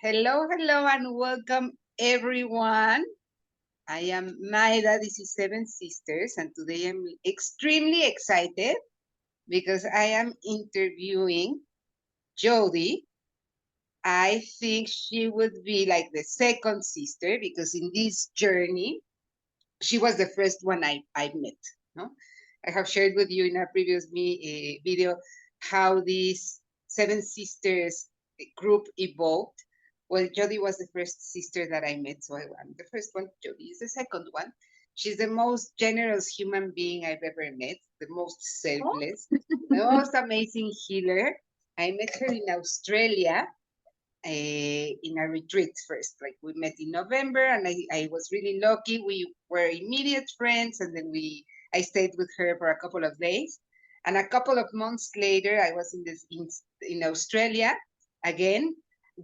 Hello, hello, and welcome everyone. I am Maida. This is Seven Sisters, and today I'm extremely excited because I am interviewing Jodie. I think she would be like the second sister because in this journey, she was the first one I met. No? I have shared with you in a previous video how this Seven Sisters group evolved. Well, Jodie was the first sister that I met, so I'm the first one. Jodie is the second one. She's the most generous human being I've ever met, the most selfless, the most amazing healer. I met her in Australia in a retreat first. Like we met in November, and I was really lucky. We were immediate friends, and then I stayed with her for a couple of days. And a couple of months later, I was in Australia again,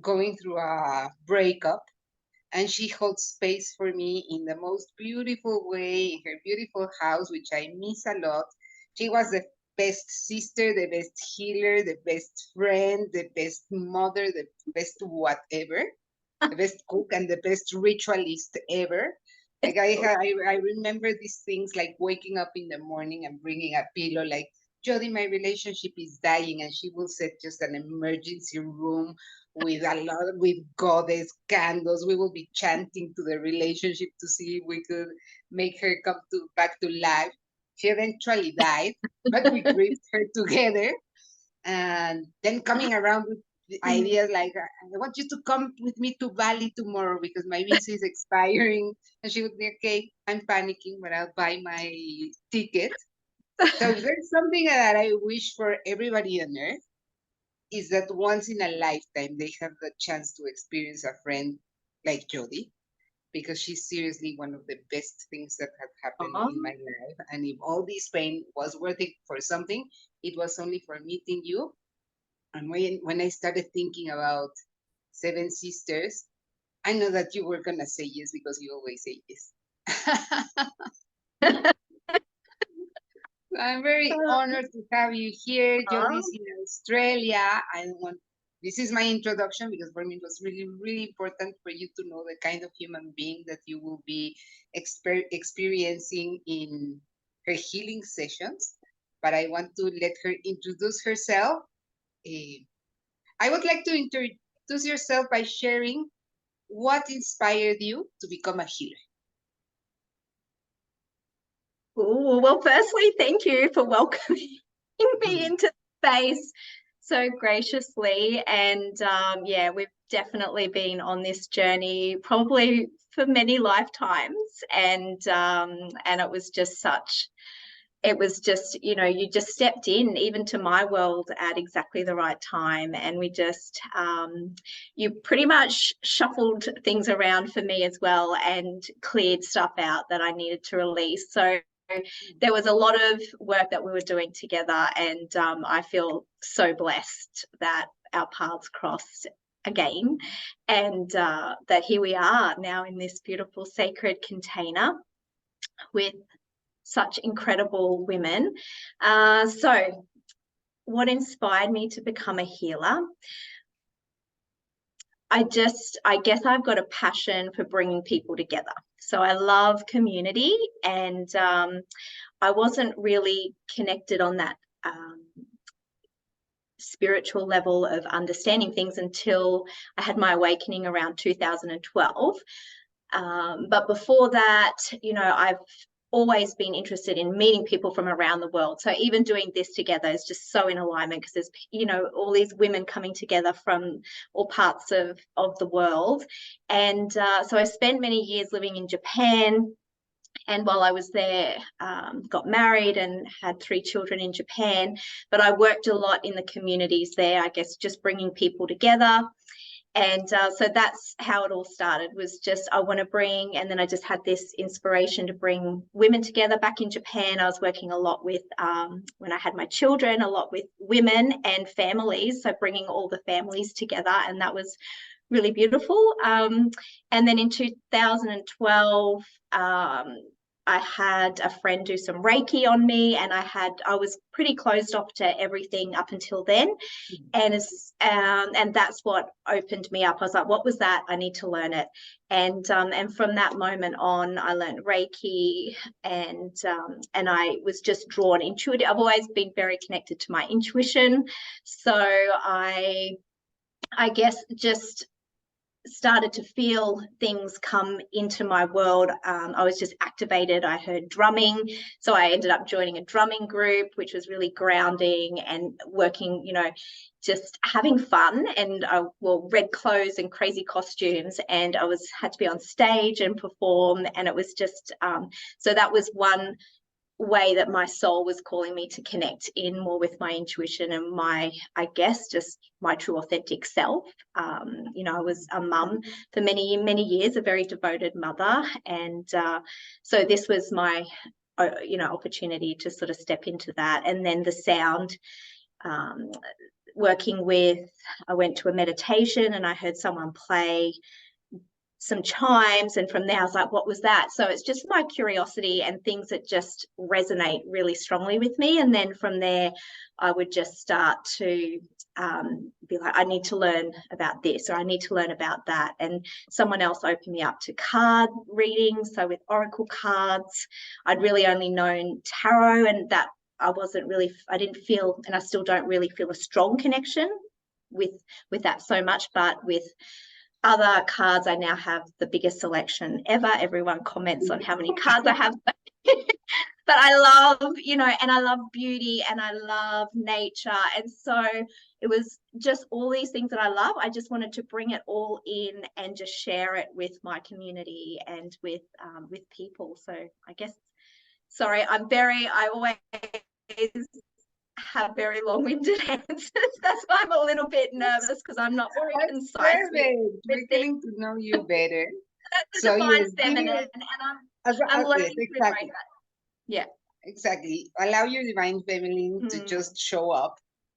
going through a breakup, and she holds space for me in the most beautiful way in her beautiful house, which I miss a lot. She was the best sister, the best healer, the best friend, the best mother, the best whatever, the best cook, and the best ritualist ever. Like I remember these things like waking up in the morning and bringing a pillow, like, Jodie, my relationship is dying, and she will set just an emergency room with goddess candles. We will be chanting to the relationship to see if we could make her come back to life. She eventually died, but we grieved her together. And then coming around with the ideas like, I want you to come with me to Bali tomorrow because my visa is expiring. And she would be, okay, I'm panicking, but I'll buy my ticket. So if there's something that I wish for everybody on earth, is that once in a lifetime they have the chance to experience a friend like Jodie, because she's seriously one of the best things that have happened in my life. And if all this pain was worth it for something, it was only for meeting you. And when I started thinking about Seven Sisters, I know that you were gonna say yes because you always say yes. I'm very honored to have you here. Jodie's in Australia. This is my introduction because for me it was really, really important for you to know the kind of human being that you will be experiencing in her healing sessions. But I want to let her introduce herself. I would like to introduce yourself by sharing what inspired you to become a healer. Ooh, well, firstly, thank you for welcoming me into the space so graciously. And yeah, we've definitely been on this journey probably for many lifetimes. And it was just you just stepped in even to my world at exactly the right time. And we just, you pretty much shuffled things around for me as well and cleared stuff out that I needed to release. So there was a lot of work that we were doing together, and I feel so blessed that our paths crossed again, and that here we are now in this beautiful sacred container with such incredible women. So what inspired me to become a healer? I guess I've got a passion for bringing people together. So I love community, and I wasn't really connected on that spiritual level of understanding things until I had my awakening around 2012. But before that, I've always been interested in meeting people from around the world. So even doing this together is just so in alignment because there's, all these women coming together from all parts of the world. And so I spent many years living in Japan. And while I was there, got married and had 3 children in Japan. But I worked a lot in the communities there, I guess, just bringing people together. And so that's how it all started, was just I want to bring, and then I just had this inspiration to bring women together back in Japan. I was working a lot with, when I had my children, a lot with women and families, so bringing all the families together, and that was really beautiful. And then in 2012, I had a friend do some Reiki on me, and I was pretty closed off to everything up until then. And that's what opened me up. I was like, what was that? I need to learn it. And from that moment on, I learned Reiki, and I was just drawn intuitive. I've always been very connected to my intuition. So I guess just started to feel things come into my world. I was just activated. I heard drumming, so I ended up joining a drumming group, which was really grounding and working, just having fun. And I wore red clothes and crazy costumes, and I had to be on stage and perform. And it was just so that was one way that my soul was calling me to connect in more with my intuition and I guess just my true authentic self. I was a mum for many, many years, a very devoted mother. And so this was my, opportunity to sort of step into that. And then the sound, I went to a meditation and I heard someone play some chimes, and from there I was like, what was that? So it's just my curiosity and things that just resonate really strongly with me. And then from there I would just start to be like, I need to learn about this, or I need to learn about that. And someone else opened me up to card readings. So with oracle cards, I'd really only known tarot, and that I didn't feel, and I still don't really feel a strong connection with that so much. But with other cards, I now have the biggest selection ever. Everyone comments on how many cards I have. But I love, and I love beauty and I love nature. And so it was just all these things that I love. I just wanted to bring it all in and just share it with my community and with people. So I guess, sorry, I always have very long-winded answers. That's why I'm a little bit nervous, because I'm not very concise. Perfect. We're getting to know you better. That's the divine feminine, and I'm learning to embrace that. Yeah, exactly. Allow your divine feminine to just show up,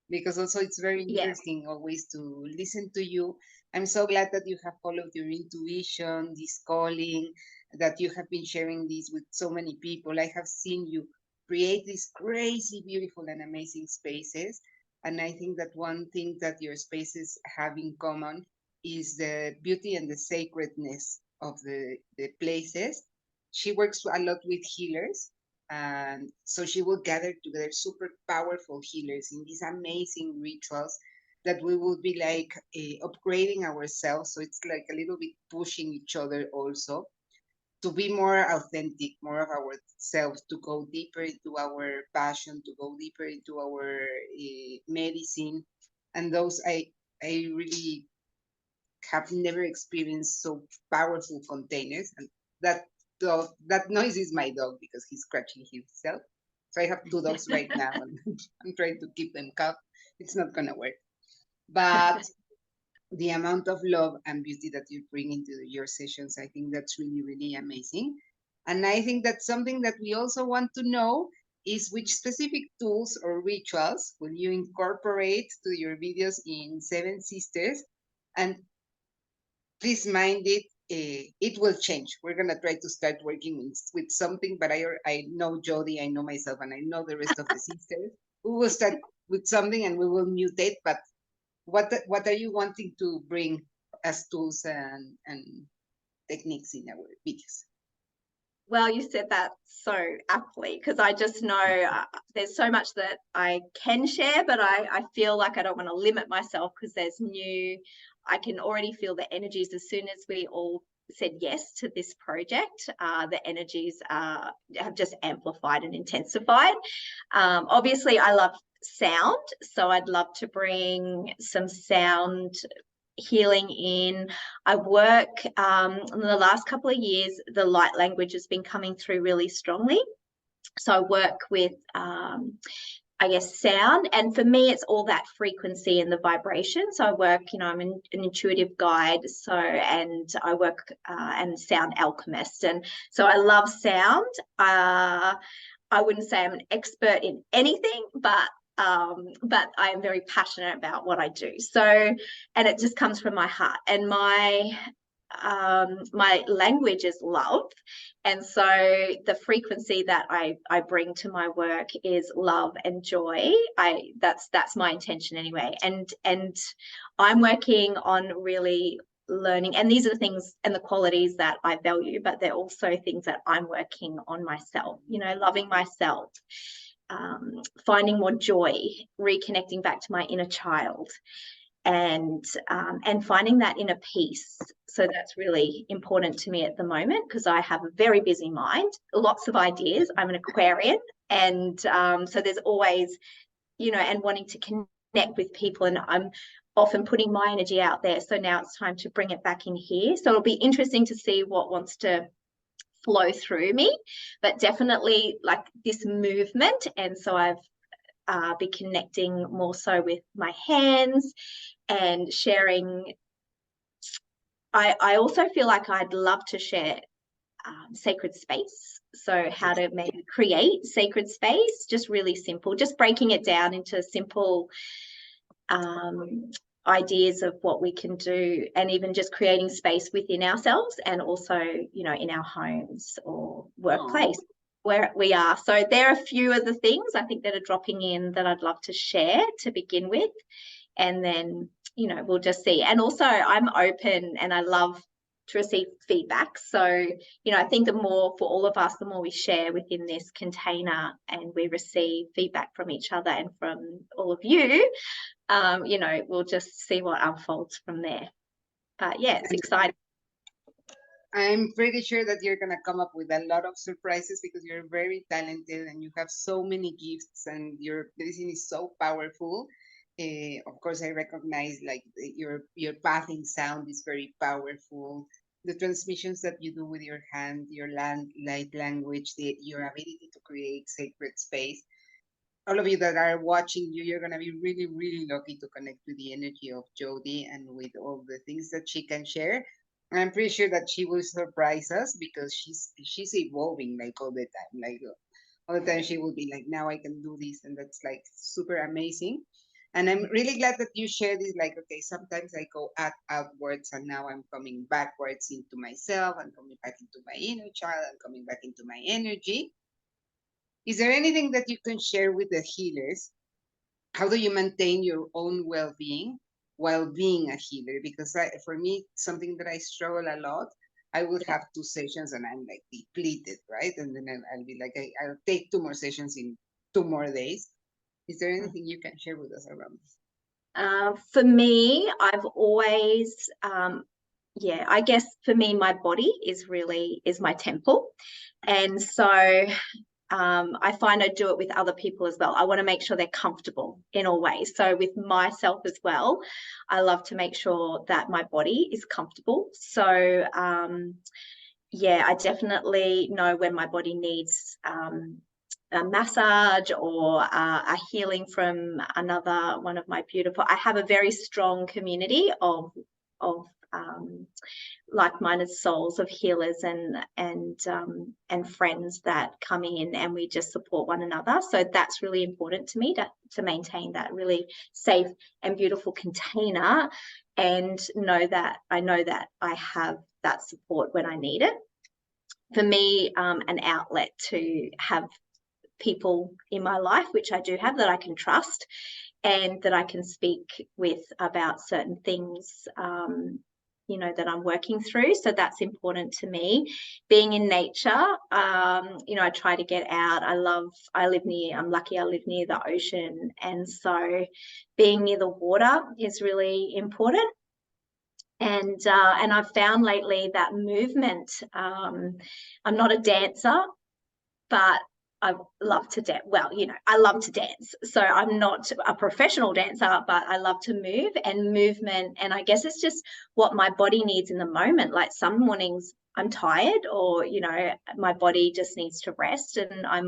because also it's very interesting always to listen to you. I'm so glad that you have followed your intuition, this calling, that you have been sharing this with so many people. I have seen you create these crazy, beautiful, and amazing spaces. And I think that one thing that your spaces have in common is the beauty and the sacredness of the places. She works a lot with healers. And so she will gather together super powerful healers in these amazing rituals that we will be like upgrading ourselves. So it's like a little bit pushing each other also to be more authentic, more of ourselves, to go deeper into our passion, to go deeper into our medicine. And those I really have never experienced so powerful containers. And that that noise is my dog, because he's scratching himself. So I have two dogs right now, and I'm trying to keep them calm. It's not gonna work. But the amount of love and beauty that you bring into your sessions, I think that's really, really amazing. And I think that's something that we also want to know is which specific tools or rituals will you incorporate to your videos in Seven Sisters. And please mind it, it will change. We're gonna try to start working with something, but I know Jodie, I know myself, and I know the rest of the sisters. We will start with something and we will mutate. But what are you wanting to bring as tools and techniques in our videos? Well, you said that so aptly, because I just know there's so much that I can share, but I feel like I don't want to limit myself, because I can already feel the energies as soon as we all said yes to this project. The energies have just amplified and intensified. Obviously, I love sound, so I'd love to bring some sound healing in. I work in the last couple of years, the light language has been coming through really strongly. So I work with I guess sound, and for me it's all that frequency and the vibration. So I work, I'm an intuitive guide, so, and I work and sound alchemist, and so I love sound. I wouldn't say I'm an expert in anything, but I am very passionate about what I do. So, and it just comes from my heart. And my my language is love, and so the frequency that I bring to my work is love and joy. That's my intention anyway, and I'm working on really learning, and these are the things and the qualities that I value, but they're also things that I'm working on myself, loving myself, finding more joy, reconnecting back to my inner child, and finding that inner peace. So that's really important to me at the moment, because I have a very busy mind, lots of ideas. I'm an Aquarian, and so there's always, and wanting to connect with people, and I'm often putting my energy out there. So now it's time to bring it back in here. So it'll be interesting to see what wants to flow through me, but definitely like this movement. And so I've be connecting more so with my hands and sharing. I also feel like I'd love to share sacred space. So how to maybe create sacred space, just really simple, just breaking it down into simple ideas of what we can do, and even just creating space within ourselves, and also, in our homes or workplace. Aww. Where we are. So there are a few of the things I think that are dropping in that I'd love to share to begin with. And then, we'll just see. And also I'm open and I love to receive feedback. So, I think the more for all of us, the more we share within this container and we receive feedback from each other and from all of you, we'll just see what unfolds from there. But yeah, it's exciting. I'm pretty sure that you're going to come up with a lot of surprises, because you're very talented and you have so many gifts and your medicine is so powerful. Of course, I recognize like your pathing sound is very powerful. The transmissions that you do with your hand, your light language, your ability to create sacred space. All of you that are watching you're going to be really, really lucky to connect with the energy of Jodie and with all the things that she can share. I'm pretty sure that she will surprise us, because she's evolving like all the time. Like all the time she will be like, now I can do this, and that's like super amazing. And I'm really glad that you share this. Like, okay, sometimes I go outwards, and now I'm coming backwards into myself, and coming back into my inner child, and coming back into my energy. Is there anything that you can share with the healers? How do you maintain your own well-being while being a healer? Because for me, something that I struggle a lot. I will have 2 sessions and I'm like depleted, right? And then I'll be like, I'll take 2 more sessions in 2 more days. Is there anything you can share with us around this? For me, I've always, I guess for me, my body is my temple. And so I find I do it with other people as well. I want to make sure they're comfortable in all ways. So with myself as well, I love to make sure that my body is comfortable. So I definitely know when my body needs a massage or a healing from another one of my beautiful. I have a very strong community of like-minded souls of healers and friends that come in, and we just support one another. So that's really important to me to maintain that really safe and beautiful container, and know that I have that support when I need it. For me, an outlet to have people in my life, which I do have, that I can trust and that I can speak with about certain things, that I'm working through. So that's important to me. Being in nature, I try to get out. I'm lucky I live near the ocean. And so being near the water is really important. And I've found lately that movement, I'm not a dancer, but I love to dance. Well, I love to dance. So I'm not a professional dancer, but I love to move and movement. And I guess it's just what my body needs in the moment. Like some mornings I'm tired, or, my body just needs to rest. And I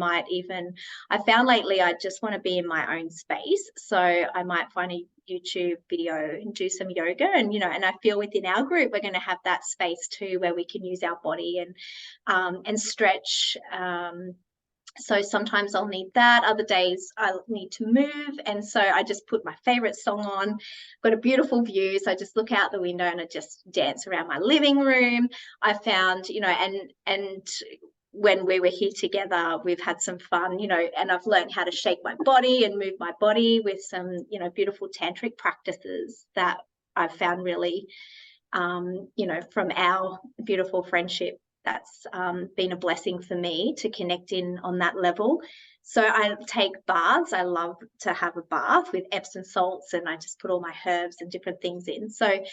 found lately I just want to be in my own space. So I might find a YouTube video and do some yoga, and and I feel within our group we're going to have that space too, where we can use our body and stretch, So sometimes I'll need that. Other days I need to move. And so I just put my favorite song on, got a beautiful view. So I just look out the window and I just dance around my living room. I found, you know, and when we were here together, we've had some fun, you know, and I've learned how to shake my body and move my body with some, you know, beautiful tantric practices that I've found really, you know, from our beautiful friendship, that's been a blessing for me to connect in on that level. So I take baths. I love to have a bath with Epsom salts, and I just put all my herbs and different things in. So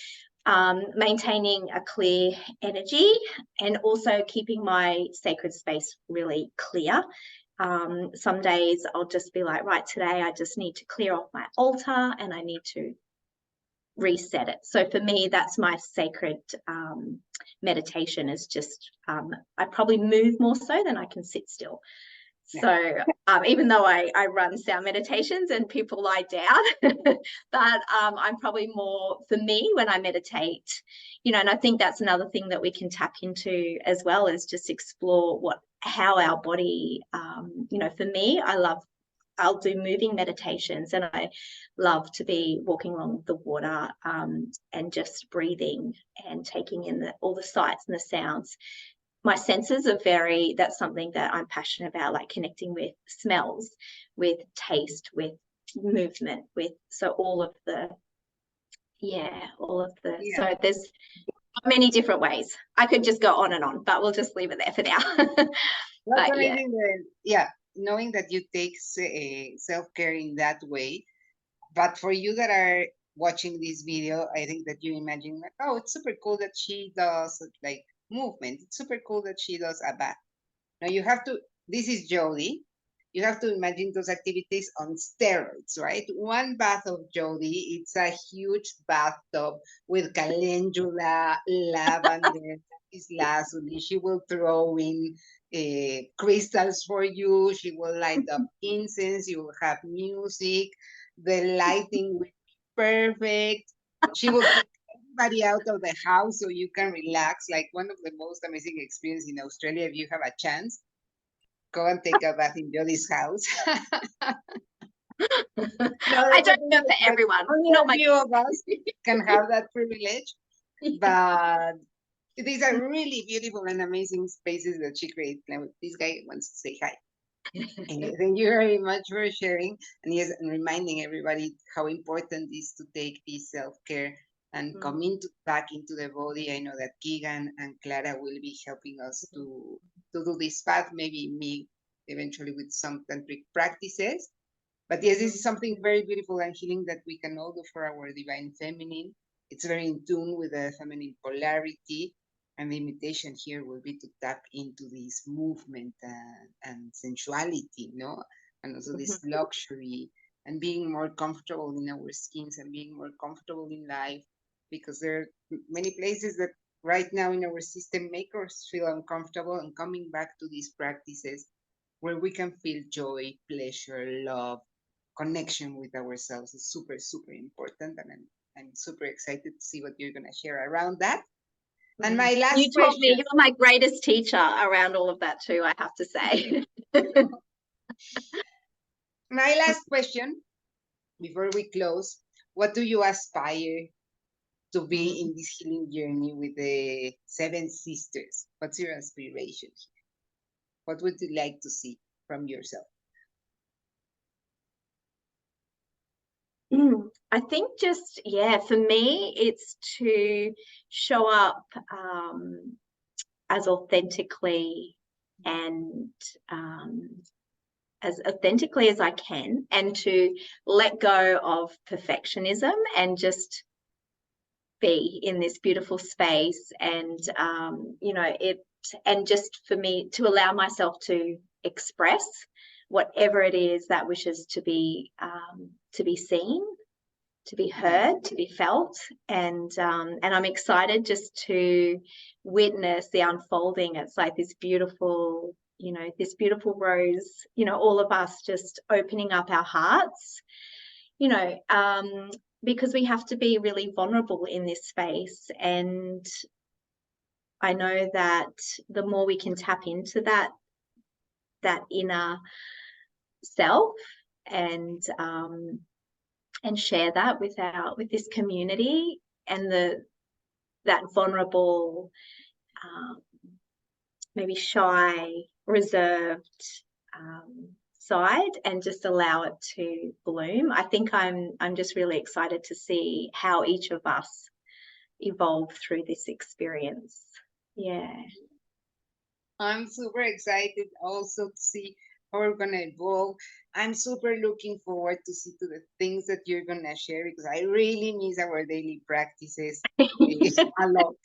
maintaining a clear energy and also keeping my sacred space really clear. Some days I'll just be like, right, today I just need to clear off my altar and I need to reset it. So for me, that's my sacred meditation, is just I probably move more so than I can sit still. So even though I run sound meditations and people lie down, but I'm probably more, for me, when I meditate, you know, and I think that's another thing that we can tap into as well, is just explore how our body, you know, for me, I'll do moving meditations, and I love to be walking along the water and just breathing and taking in all the sights and the sounds. My senses are that's something that I'm passionate about, like connecting with smells, with taste, with movement, so there's many different ways. I could just go on and on, but we'll just leave it there for now. But yeah, knowing that you take self-care in that way, but for you that are watching this video, I think that you imagine, like, oh, it's super cool that she does like movement. It's super cool that she does a bath. Now you have to, this is Jodie. You have to imagine those activities on steroids, right? One bath of Jodie, it's a huge bathtub with calendula, lavender, lazuli. She will throw in crystals for you. She will light up incense. You will have music. The lighting will be perfect. She will kick everybody out of the house so you can relax. Like one of the most amazing experiences in Australia, if you have a chance, go and take a bath in Jodie's house. I don't know for everyone. Only a few of us can have that privilege, but these are really beautiful and amazing spaces that she creates. Now, this guy wants to say hi. Thank you very much for sharing, and yes, and reminding everybody how important it is to take this self-care and come back into the body. I know that Keegan and Clara will be helping us to do this path, maybe me eventually with some tantric practices. But yes, this is something very beautiful and healing that we can all do for our divine feminine. It's very in tune with the feminine polarity. And the invitation here will be to tap into this movement and sensuality, no? And also this luxury and being more comfortable in our skins and being more comfortable in life, because there are many places that right now in our system make us feel uncomfortable, and coming back to these practices where we can feel joy, pleasure, love, connection with ourselves is super, super important. And I'm super excited to see what you're going to share around that. And my last you taught me, you're my greatest teacher around all of that too, I have to say. My last question before we close, what do you aspire to be in this healing journey with the 7 sisters? What's your aspiration here? What would you like to see from yourself? I think just, for me, it's to show up as authentically and as authentically as I can, and to let go of perfectionism and just be in this beautiful space. And and just for me to allow myself to express whatever it is that wishes to be seen, to be heard, to be felt. And I'm excited just to witness the unfolding. It's like this beautiful, this beautiful rose, all of us just opening up our hearts, because we have to be really vulnerable in this space. And I know that the more we can tap into that that inner self and share that with this community, and that vulnerable, maybe shy, reserved side, and just allow it to bloom. I think I'm just really excited to see how each of us evolve through this experience. Yeah. I'm super excited also to see how we're gonna evolve. I'm super looking forward to see to the things that you're gonna share, because I really miss our daily practices a lot.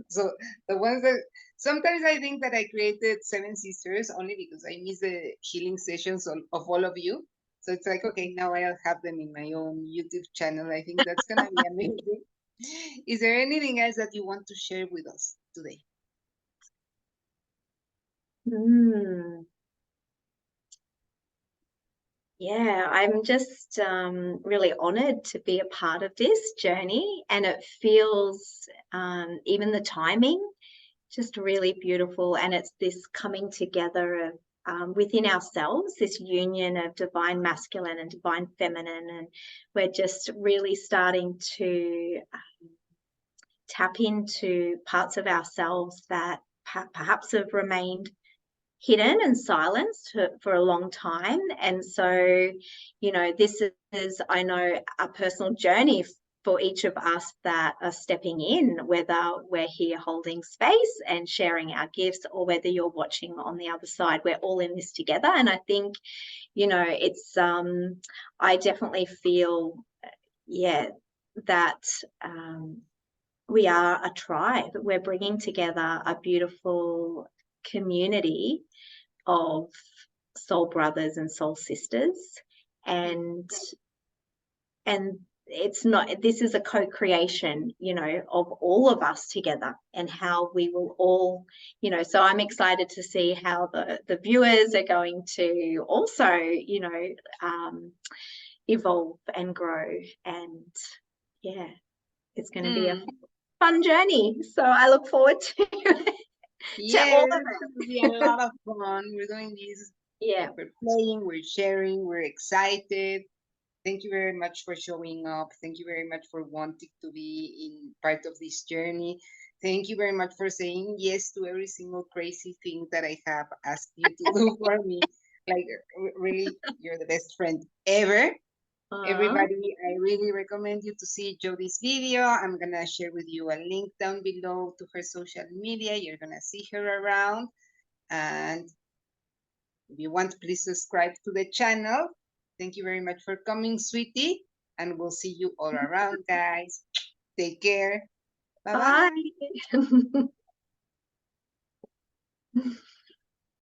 So the ones that sometimes I think that I created Seven Sisters only because I miss the healing sessions of all of you. So it's like, okay, now I'll have them in my own YouTube channel. I think that's gonna be amazing. Is there anything else that you want to share with us today? Yeah, I'm just really honored to be a part of this journey, and it feels, even the timing, just really beautiful. And it's this coming together of within ourselves, this union of divine masculine and divine feminine, and we're just really starting to tap into parts of ourselves that perhaps have remained hidden and silenced for a long time. And so, this is, I know, a personal journey for each of us that are stepping in, whether we're here holding space and sharing our gifts, or whether you're watching on the other side. We're all in this together. And I think, it's, I definitely feel, that we are a tribe. We're bringing together a beautiful community of soul brothers and soul sisters, and it's not, this is a co-creation, of all of us together, and how we will all, so I'm excited to see how the viewers are going to also, evolve and grow. And yeah, it's going to be a fun journey, so I look forward to Yeah, all of it's it. going to be a lot of fun. We're doing this. Yeah. We're playing, we're sharing, we're excited. Thank you very much for showing up. Thank you very much for wanting to be in part of this journey. Thank you very much for saying yes to every single crazy thing that I have asked you to do for me. Like, really, you're the best friend ever. Everybody, I really recommend you to see Jodie's video. I'm gonna share with you a link down below to her social media. You're gonna see her around. And if you want, please subscribe to the channel. Thank you very much for coming, sweetie. And we'll see you all around, guys. Take care. Bye-bye. Bye.